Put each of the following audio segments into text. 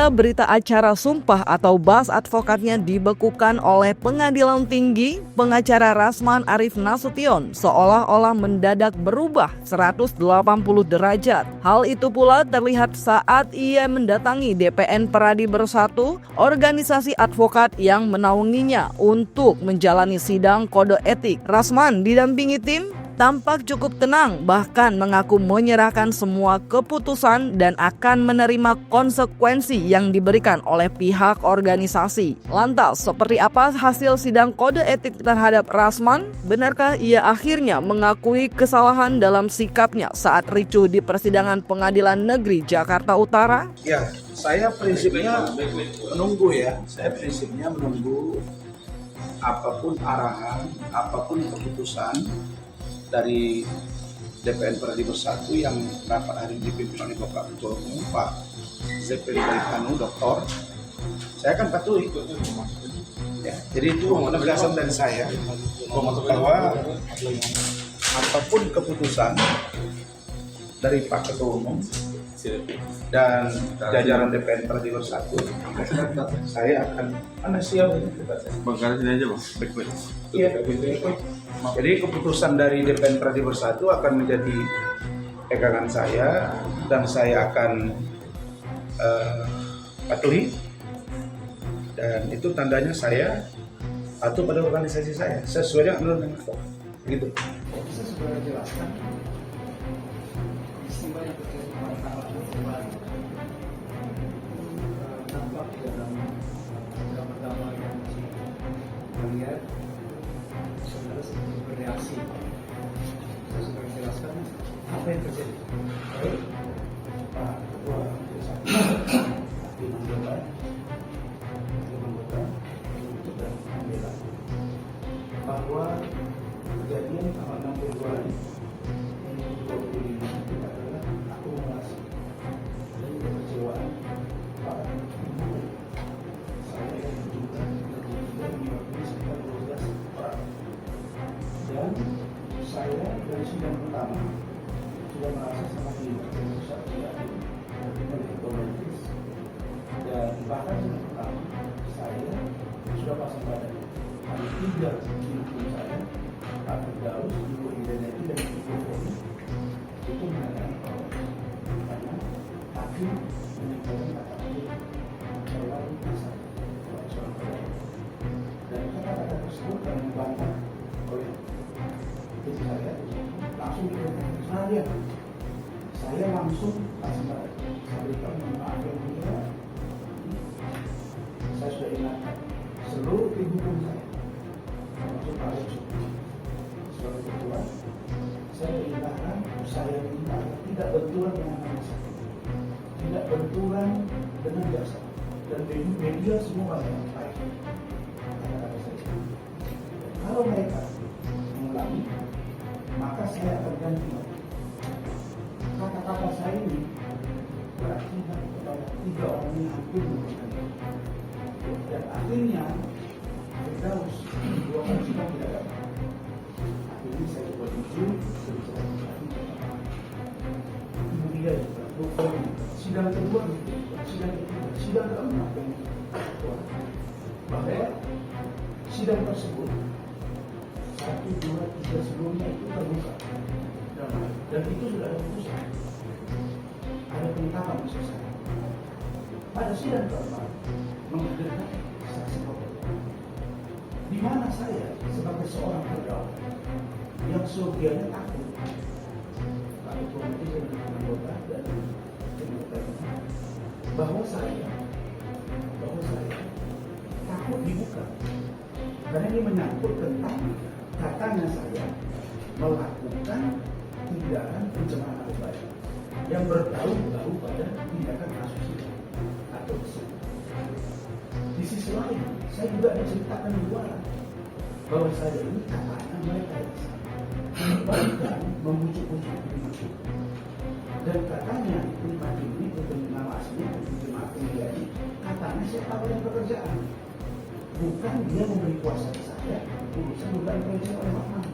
Hingga berita acara sumpah atau bas advokatnya dibekukan oleh Pengadilan Tinggi, pengacara Rasman Arif Nasution seolah-olah mendadak berubah 180 derajat. Hal itu pula terlihat saat ia mendatangi DPN Peradi Bersatu, organisasi advokat yang menaunginya untuk menjalani sidang kode etik. Rasman didampingi tim tampak cukup tenang, bahkan mengaku menyerahkan semua keputusan dan akan menerima konsekuensi yang diberikan oleh pihak organisasi. Lantas, seperti apa hasil sidang kode etik terhadap Rasman? Benarkah ia akhirnya mengakui kesalahan dalam sikapnya saat ricuh di persidangan Pengadilan Negeri Jakarta Utara? Ya, saya prinsipnya menunggu ya. Saya prinsipnya menunggu apapun arahan, apapun keputusan dari DPN Peradi Bersatu yang rapat hari ini dipimpin oleh Bapak Ketua Umum Pak Zepeli Balikanu, Doktor. Saya akan patuhi. Ya, jadi itu penegasan dari saya bahwa apapun keputusan dari Pak Ketua Umum dan jajaran DPN Peradi Bersatu, saya akan siap. Bang, sini aja bang, baik-baik. Ya, jadi keputusan dari DPN Peradi Bersatu akan menjadi pegangan saya dan saya akan patuhi, dan itu tandanya saya patuh pada organisasi saya sesuai dengan undang-undang hukum. Begitu. Bisa segera jelaskan peristiwa yang terjadi pada tanggal 22 tampak dalam gambar-gambar yang kita lihat saudara sedang bereaksi. Saya segera jelaskan apa yang terjadi. Baik, Pak Ketua Hakim Anggota untuk dan membela bahwa kejadian tanggal 6 Februari 2025 itu adalah akumulasi dari kekecewaan para ibu saya yang berjumlah 33 sekitar 12 orang, dan saya dari sidang pertama sudah merasa sangat bisa diadil dari otomatis, dan bahkan sidang pertama saya sudah pasang badan ada 3 tim saya Pak Firdaus, Ibu Ideneti dan Ibu Foni itu mengatakan bahwa karena hakim menyampaikan kata-kata terlalu kasar oleh seorang pegawai, dan kata-kata tersebut kami membantah oleh tim saya langsung dikatakan saya langsung langsung saya beritahu maaf yang mulia, saya sudah ingatkan seluruh tim hukum saya termasuk Pak Alexu sebagai ketua, saya perintahkan saya minta tidak benturan dengan manusia, tidak benturan dengan jasa, dan media semua yang baik. Kata-kata saya, kalau mereka mengulangi, maka saya akan ganti. Kata-kata saya ini berakibat kepada 3 orang yang hampir mengulangi, dan akhirnya Firdaus 2 orang sudah tidak dapat. Akhirnya saya coba jujur, saya bicara kemudian juga sidang kedua, sidang keempat, bahwa sidang tersebut 1, 2, 3 sebelumnya itu terbuka dan itu sudah ada putusan, ada penetapan maksud saya. Pada sidang keempat menghadirkan saksi pokok, di mana saya sebagai seorang pegawai yang surganya takut, Pak Ketua Majelis dan anggota dan bahwa saya takut dibuka karena ini menyangkut tentang katanya saya melakukan tindakan pencemaran nama baik yang berbau pada tindakan asusila atau kesalahan. Di sisi lain, saya juga menceritakan di luar bahwa saya ini katanya mereka yang salah, bahkan membujuk-bujuk, dan katanya pribadi ini untuk nama aslinya untuk ini katanya saya tahu yang pekerjaan, bukan dia memberi kuasa ke saya urusan bukan kerja oleh Pak Man.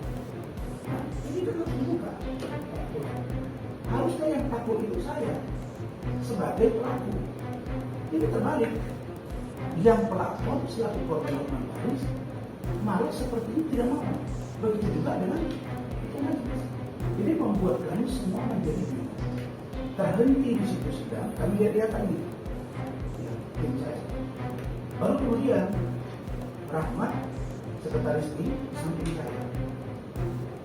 Nah, ini kan harus dibuka. Harusnya yang takut itu saya sebagai pelaku. Ini terbalik. Yang pelapor selaku korban Hotman Paris malah seperti ini tidak mau. Begitu juga dengan majelis. Ini membuat kami semua menjadi bingung. Terhenti di situ sedang kami lihat tadi. Ya, tim saya. Baru kemudian Rahmat, sekretaris tim, samping saya.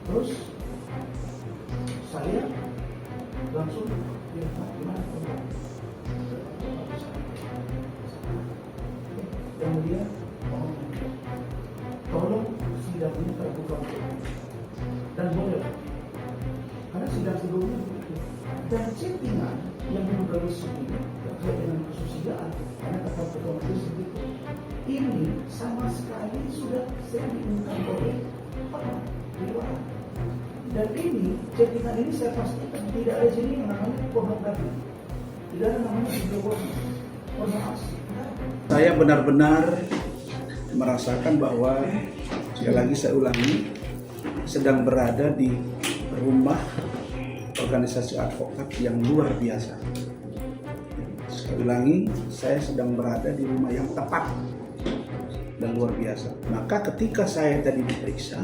Terus saya langsung ya Pak, gimana Pak? Kemudian tolong sidang ini terbuka dan boleh karena sidang sebelumnya begitu. Dan chattingan yang diduga besok ini terkait dengan kesusilaan karena kata ketua majelis begitu, ini sama sekali sudah sering diungkap oleh Pak di luar. Dan ini chattingan ini saya pastikan tidak ada jenis yang namanya pornografi, tidak ada namanya video pornografi. Saya benar-benar merasakan bahwa, sekali lagi saya ulangi, sedang berada di rumah organisasi advokat yang luar biasa. Sekali ulangi, saya sedang berada di rumah yang tepat dan luar biasa. Maka ketika saya tadi diperiksa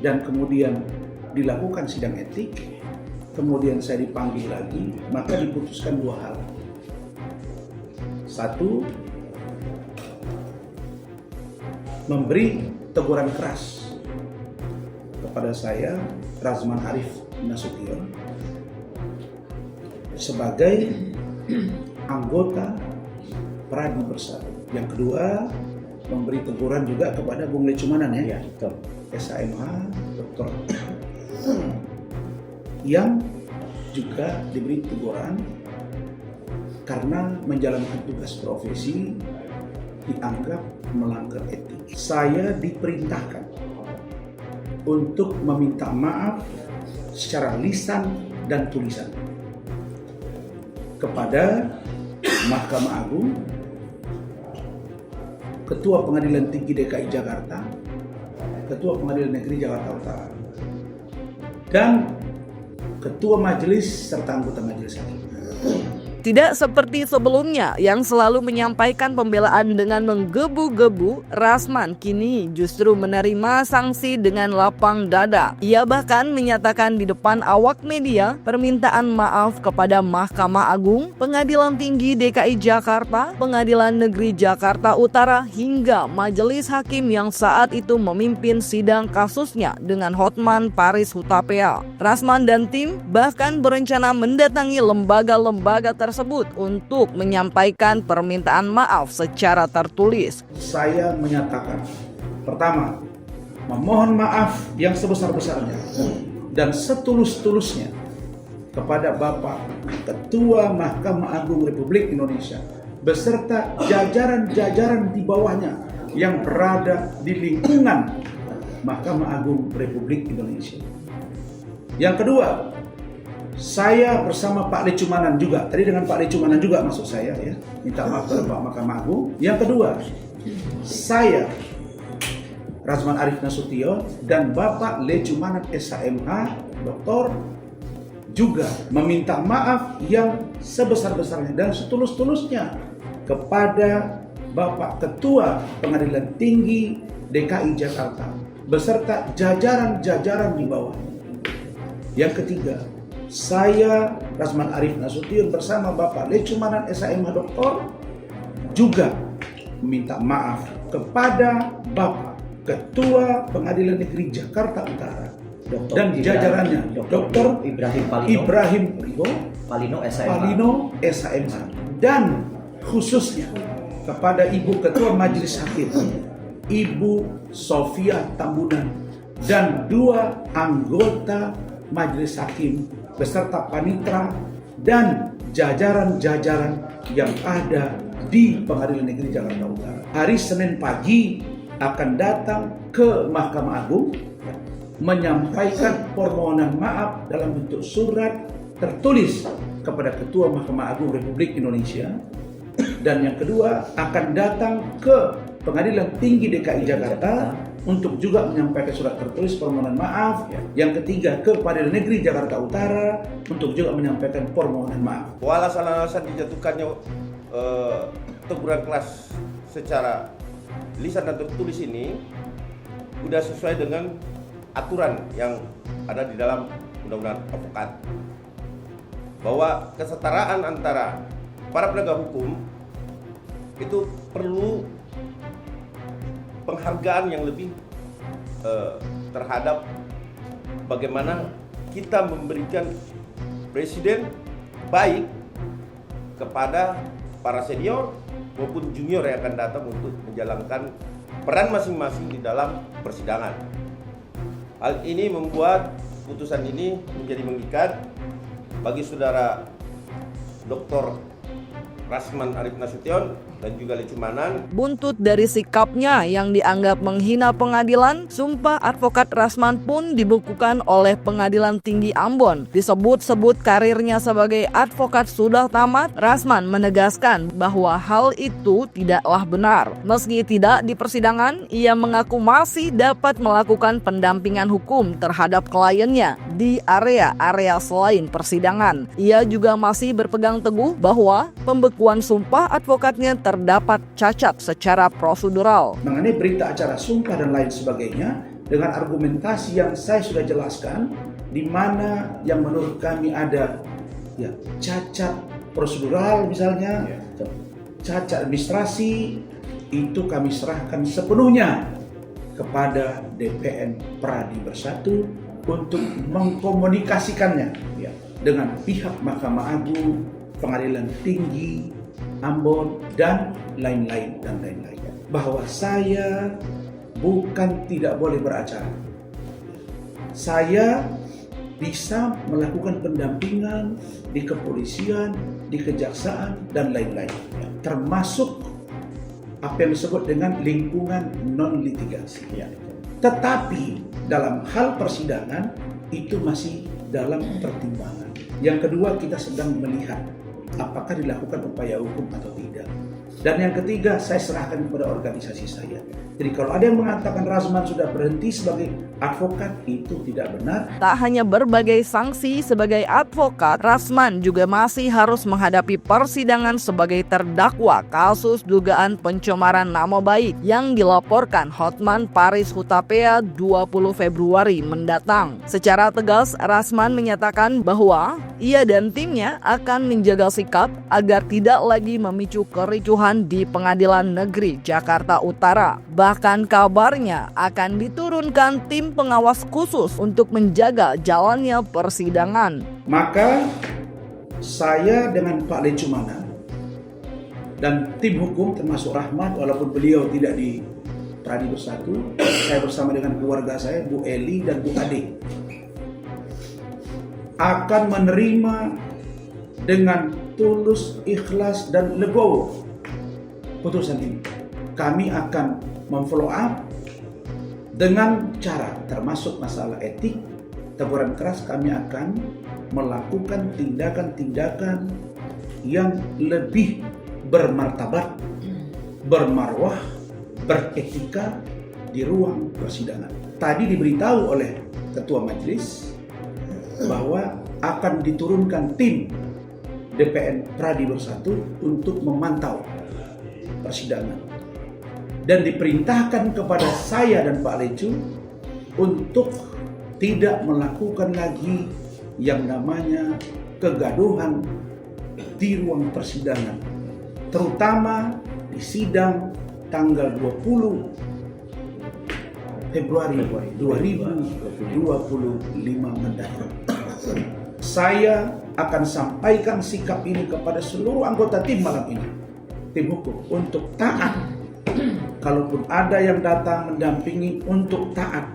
dan kemudian dilakukan sidang etik, kemudian saya dipanggil lagi, maka diputuskan dua hal. Satu, memberi teguran keras kepada saya, Razman Arif Nasution, sebagai anggota Pradi Bersatu. Yang kedua, memberi teguran juga kepada Bung Lecumanan ya, SHMH, Dokter, yang juga diberi teguran karena menjalankan tugas profesi dianggap melanggar etik. Saya diperintahkan untuk meminta maaf secara lisan dan tulisan kepada Mahkamah Agung, Ketua Pengadilan Tinggi DKI Jakarta, Ketua Pengadilan Negeri Jakarta Utara, dan Ketua Majelis serta anggota Majelis Hakim. Tidak seperti sebelumnya yang selalu menyampaikan pembelaan dengan menggebu-gebu, Razman kini justru menerima sanksi dengan lapang dada. Ia bahkan menyatakan di depan awak media permintaan maaf kepada Mahkamah Agung, Pengadilan Tinggi DKI Jakarta, Pengadilan Negeri Jakarta Utara, hingga Majelis Hakim yang saat itu memimpin sidang kasusnya dengan Hotman Paris Hutapea. Razman dan tim bahkan berencana mendatangi lembaga-lembaga tersebut untuk menyampaikan permintaan maaf secara tertulis. Saya menyatakan, pertama, memohon maaf yang sebesar-besarnya dan setulus-tulusnya kepada Bapak Ketua Mahkamah Agung Republik Indonesia beserta jajaran-jajaran di bawahnya yang berada di lingkungan Mahkamah Agung Republik Indonesia. Yang kedua, saya bersama Pak Lecumanan juga, tadi dengan Pak Lecumanan juga maksud saya ya, minta maaf kepada Pak Mahkamah Agung. Yang kedua, saya Razman Arif Nasution dan Bapak Lecumanan SHMH Doktor juga meminta maaf yang sebesar-besarnya dan setulus-tulusnya kepada Bapak Ketua Pengadilan Tinggi DKI Jakarta beserta jajaran-jajaran di bawah. Yang ketiga, saya Razman Arif Nasution bersama Bapak Lecumanan SHMH Doktor juga meminta maaf kepada Bapak Ketua Pengadilan Negeri Jakarta Utara dan jajarannya Dr. Ibrahim Palino SHMH, dan khususnya kepada Ibu Ketua Majelis Hakim Ibu Sofia Tambunan dan dua anggota Majelis Hakim beserta panitra dan jajaran-jajaran yang ada di Pengadilan Negeri Jakarta Utara. Hari Senin pagi akan datang ke Mahkamah Agung menyampaikan permohonan maaf dalam bentuk surat tertulis kepada Ketua Mahkamah Agung Republik Indonesia. Dan yang kedua akan datang ke Pengadilan Tinggi DKI Jakarta untuk juga menyampaikan surat tertulis permohonan maaf. Yang ketiga ke Pengadilan Negeri Jakarta Utara untuk juga menyampaikan permohonan maaf. Alasan-alasan dijatuhkannya teguran keras secara lisan dan tertulis ini sudah sesuai dengan aturan yang ada di dalam Undang-Undang Advokat, bahwa kesetaraan antara para penegak hukum itu perlu penghargaan yang lebih terhadap bagaimana kita memberikan presiden baik kepada para senior maupun junior yang akan datang untuk menjalankan peran masing-masing di dalam persidangan. Hal ini membuat putusan ini menjadi mengikat bagi saudara Dr. Rasman Arif Nasution dan juga Lecumanan. Buntut dari sikapnya yang dianggap menghina pengadilan, sumpah advokat Rasman pun dibekukan oleh Pengadilan Tinggi Ambon. Disebut-sebut karirnya sebagai advokat sudah tamat, Rasman menegaskan bahwa hal itu tidaklah benar. Meski tidak di persidangan, ia mengaku masih dapat melakukan pendampingan hukum terhadap kliennya di area-area selain persidangan. Ia juga masih berpegang teguh bahwa pembekuan sumpah advokatnya terdapat cacat secara prosedural. Mengenai berita acara sumpah dan lain sebagainya, dengan argumentasi yang saya sudah jelaskan, di mana yang menurut kami ada cacat prosedural misalnya, cacat administrasi, itu kami serahkan sepenuhnya kepada DPN Pradi Bersatu untuk mengkomunikasikannya dengan pihak Mahkamah Agung, Pengadilan Tinggi Ambon dan lain-lain. Bahwa saya bukan tidak boleh beracara. Saya bisa melakukan pendampingan di kepolisian, di kejaksaan dan lain-lain. Termasuk apa yang disebut dengan lingkungan non litigasi. Tetapi dalam hal persidangan itu masih dalam pertimbangan. Yang kedua, kita sedang melihat apakah dilakukan upaya hukum atau tidak. Dan yang ketiga, saya serahkan kepada organisasi saya. Jadi kalau ada yang mengatakan Rasman sudah berhenti sebagai advokat, itu tidak benar. Tak hanya berbagai sanksi sebagai advokat, Rasman juga masih harus menghadapi persidangan sebagai terdakwa kasus dugaan pencemaran nama baik yang dilaporkan Hotman Paris Hutapea 20 Februari mendatang. Secara tegas, Rasman menyatakan bahwa ia dan timnya akan menjaga sikap agar tidak lagi memicu kericuhan di Pengadilan Negeri Jakarta Utara. Bahkan kabarnya akan diturunkan tim pengawas khusus untuk menjaga jalannya persidangan. Maka saya dengan Pak Lecumanan dan tim hukum termasuk Rahmat, walaupun beliau tidak di Pradi Bersatu, saya bersama dengan keluarga saya, Bu Eli dan Bu Ade, akan menerima dengan tulus, ikhlas dan legowo putusan ini. Kami akan memfollow up dengan cara termasuk masalah etik, teguran keras. Kami akan melakukan tindakan-tindakan yang lebih bermartabat, bermarwah, beretika di ruang persidangan. Tadi diberitahu oleh Ketua Majelis bahwa akan diturunkan tim DPN Pradi Bersatu untuk memantau persidangan. Dan diperintahkan kepada saya dan Pak Lecu untuk tidak melakukan lagi yang namanya kegaduhan di ruang persidangan, terutama di sidang tanggal 20 Februari 2025 mendatang. Saya akan sampaikan sikap ini kepada seluruh anggota tim malam ini, tim hukum, untuk taat. Kalaupun ada yang datang mendampingi, untuk taat.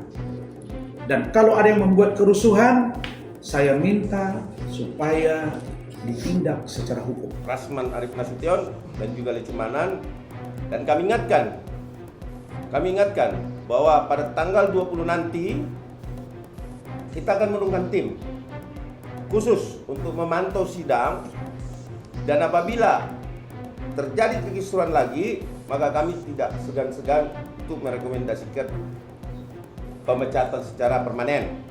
Dan kalau ada yang membuat kerusuhan, saya minta supaya ditindak secara hukum. Rasman Arif Nasution dan juga Lecumanan, dan kami ingatkan bahwa pada tanggal 20 nanti kita akan menurunkan tim khusus untuk memantau sidang, dan apabila terjadi kekisruhan lagi, maka kami tidak segan-segan untuk merekomendasikan pemecatan secara permanen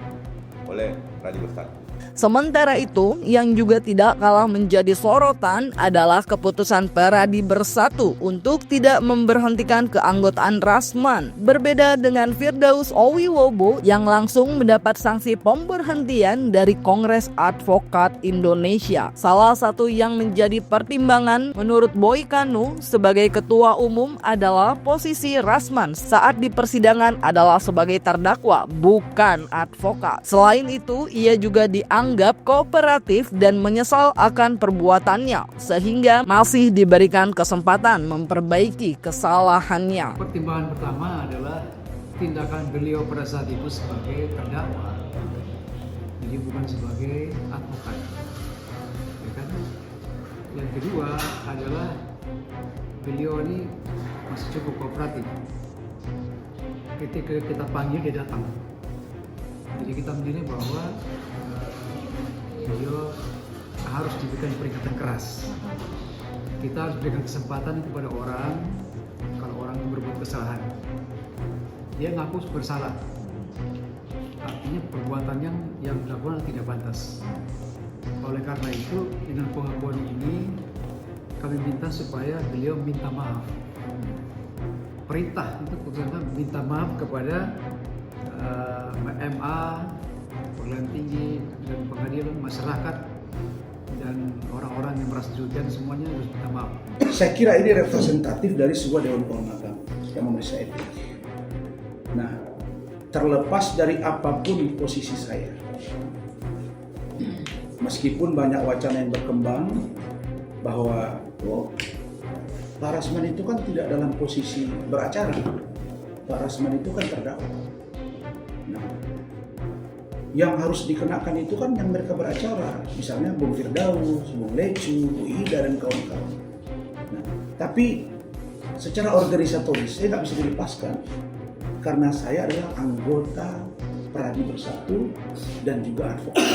oleh Pradi Bersatu. Sementara itu, yang juga tidak kalah menjadi sorotan adalah keputusan Peradi Bersatu untuk tidak memberhentikan keanggotaan Rasman. Berbeda dengan Firdaus Owiwobo yang langsung mendapat sanksi pemberhentian dari Kongres Advokat Indonesia. Salah satu yang menjadi pertimbangan menurut Boy Kanu sebagai ketua umum adalah posisi Rasman saat di persidangan adalah sebagai terdakwa, bukan advokat. Selain itu, ia juga dianggap kooperatif dan menyesal akan perbuatannya, sehingga masih diberikan kesempatan memperbaiki kesalahannya. Pertimbangan pertama adalah tindakan beliau pada saat itu sebagai terdakwa, jadi bukan sebagai advokat. Ya kan? Yang kedua adalah beliau ini masih cukup kooperatif. Ketika kita panggil dia datang. Jadi kita menilai bahwa beliau harus diberikan peringatan keras. Kita harus berikan kesempatan kepada orang kalau orang berbuat kesalahan. Dia ngaku bersalah. Artinya perbuatan yang dilakukan tidak pantas. Oleh karena itu, dengan pengakuan ini kami minta supaya beliau minta maaf. Perintah itu putusan minta maaf kepada MA, Pengadilan Tinggi dan Pengadilan, masyarakat dan orang-orang yang merasa dirugikan, semuanya harus minta maaf. Saya kira ini representatif dari sebuah Dewan Kehormatan yang memeriksa etik. Nah, terlepas dari apapun posisi saya, meskipun banyak wacana yang berkembang bahwa Pak Rasman itu kan tidak dalam posisi beracara, Pak Rasman itu kan terdakwa. Nah, yang harus dikenakan itu kan yang mereka beracara, misalnya Bung Firdaus, Bung Lecu, Bu Ida dan kawan-kawan. Nah, tapi secara organisatoris saya nggak bisa dilepaskan karena saya adalah anggota Peradi Bersatu dan juga advokat.